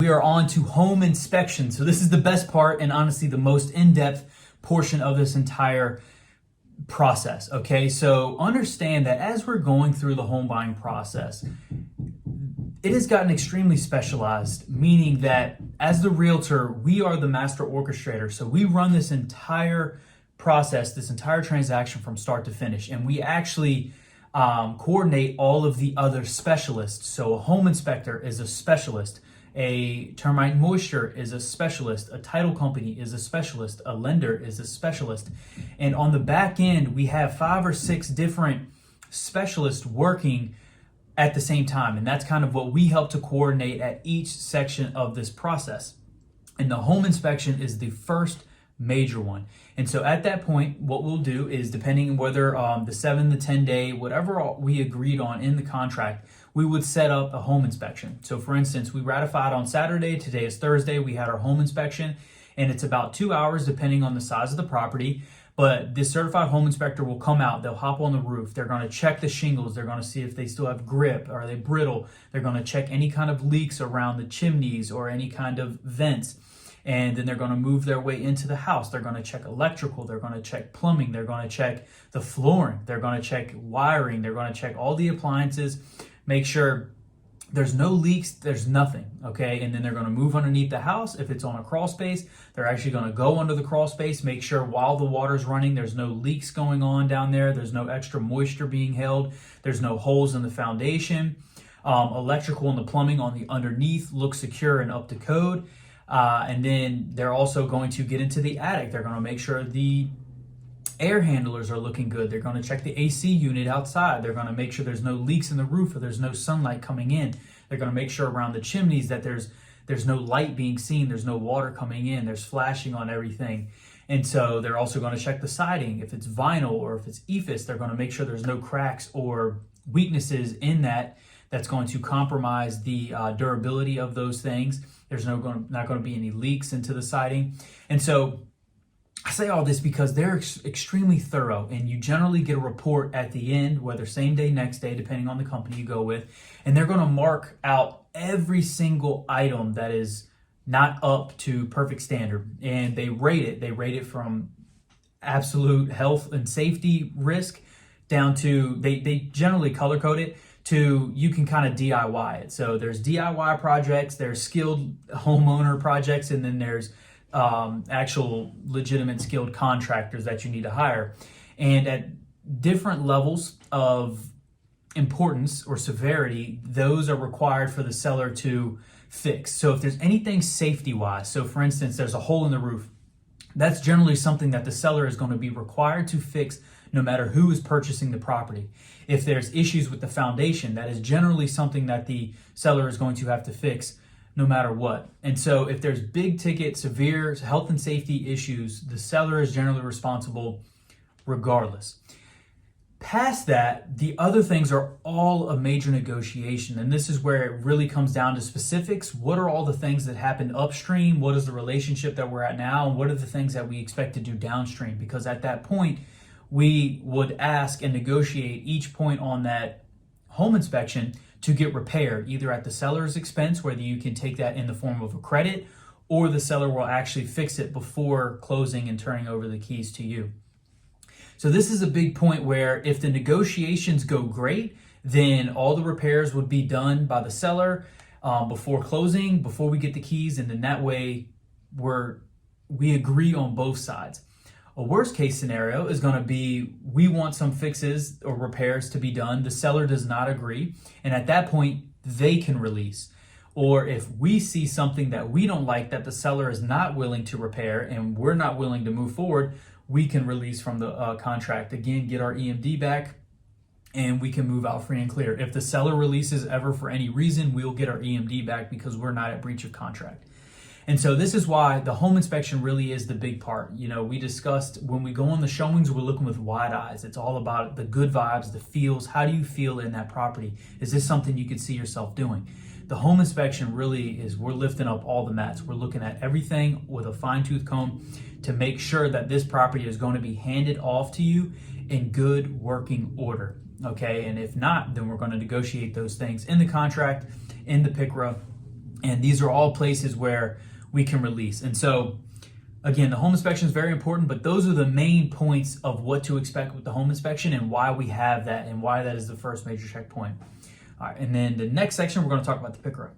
we are on to home inspection. So this is the best part and honestly the most in-depth portion of this entire process. Okay, so understand that as we're going through the home buying process, it has gotten extremely specialized, meaning that as the realtor, we are the master orchestrator. So we run this entire process, this entire transaction from start to finish, and we actually coordinate all of the other specialists. So a home inspector is a specialist, a termite moisture is a specialist, a title company is a specialist, a lender is a specialist. And on the back end, we have 5 or 6 different specialists working at the same time. And that's kind of what we help to coordinate at each section of this process. And the home inspection is the first major one. And so at that point, what we'll do is, depending on whether the 7, the 10 day, whatever we agreed on in the contract, we would set up a home inspection. So for instance, we ratified on Saturday, today is Thursday, we had our home inspection, and it's about 2 hours depending on the size of the property. But this certified home inspector will come out, they'll hop on the roof, they're going to check the shingles, they're going to see if they still have grip, are they brittle, they're going to check any kind of leaks around the chimneys or any kind of vents. And then they're going to move their way into the house. They're going to check electrical, they're going to check plumbing, they're going to check the flooring, they're going to check wiring, they're going to check all the appliances, make sure there's no leaks, there's nothing, okay? And then they're going to move underneath the house. If it's on a crawl space, they're actually going to go under the crawl space, make sure while the water's running, there's no leaks going on down there, there's no extra moisture being held, there's no holes in the foundation. Electrical and the plumbing on the underneath look secure and up to code. And then they're also going to get into the attic. They're going to make sure the air handlers are looking good. They're going to check the AC unit outside. They're going to make sure there's no leaks in the roof or there's no sunlight coming in. They're going to make sure around the chimneys that there's no light being seen. There's no water coming in. There's flashing on everything. And so they're also going to check the siding. If it's vinyl or if it's EIFS, they're going to make sure there's no cracks or weaknesses in that's going to compromise the durability of those things. There's not going to be any leaks into the siding. And so I say all this because they're extremely thorough, and you generally get a report at the end, whether same day, next day, depending on the company you go with, and they're going to mark out every single item that is not up to perfect standard, and they rate it. They rate it from absolute health and safety risk down to, they generally color code it to, you can kind of DIY it. So there's DIY projects, there's skilled homeowner projects, and then there's actual legitimate skilled contractors that you need to hire. And at different levels of importance or severity, those are required for the seller to fix. So if there's anything safety wise, so for instance, there's a hole in the roof, that's generally something that the seller is going to be required to fix no matter who is purchasing the property. If there's issues with the foundation, that is generally something that the seller is going to have to fix no matter what. And so if there's big ticket, severe health and safety issues, the seller is generally responsible regardless. Past that, the other things are all a major negotiation. And this is where it really comes down to specifics. What are all the things that happened upstream? What is the relationship that we're at now? And what are the things that we expect to do downstream? Because at that point, we would ask and negotiate each point on that home inspection to get repaired, either at the seller's expense, whether you can take that in the form of a credit, or the seller will actually fix it before closing and turning over the keys to you. So this is a big point where if the negotiations go great, then all the repairs would be done by the seller before closing, before we get the keys, and then that way we agree on both sides. A worst case scenario is going to be, we want some fixes or repairs to be done. The seller does not agree. And at that point, they can release. Or if we see something that we don't like that the seller is not willing to repair and we're not willing to move forward, we can release from the contract. Again, get our EMD back and we can move out free and clear. If the seller releases ever for any reason, we'll get our EMD back because we're not at breach of contract. And so this is why the home inspection really is the big part. You know, we discussed when we go on the showings, we're looking with wide eyes. It's all about the good vibes, the feels. How do you feel in that property? Is this something you could see yourself doing? The home inspection really is, we're lifting up all the mats. We're looking at everything with a fine-tooth comb to make sure that this property is going to be handed off to you in good working order. Okay, and if not, then we're going to negotiate those things in the contract, in the PICRA, And these are all places where we can release. And so, again, the home inspection is very important, but those are the main points of what to expect with the home inspection and why we have that and why that is the first major checkpoint. All right, and then the next section, we're going to talk about the picker up.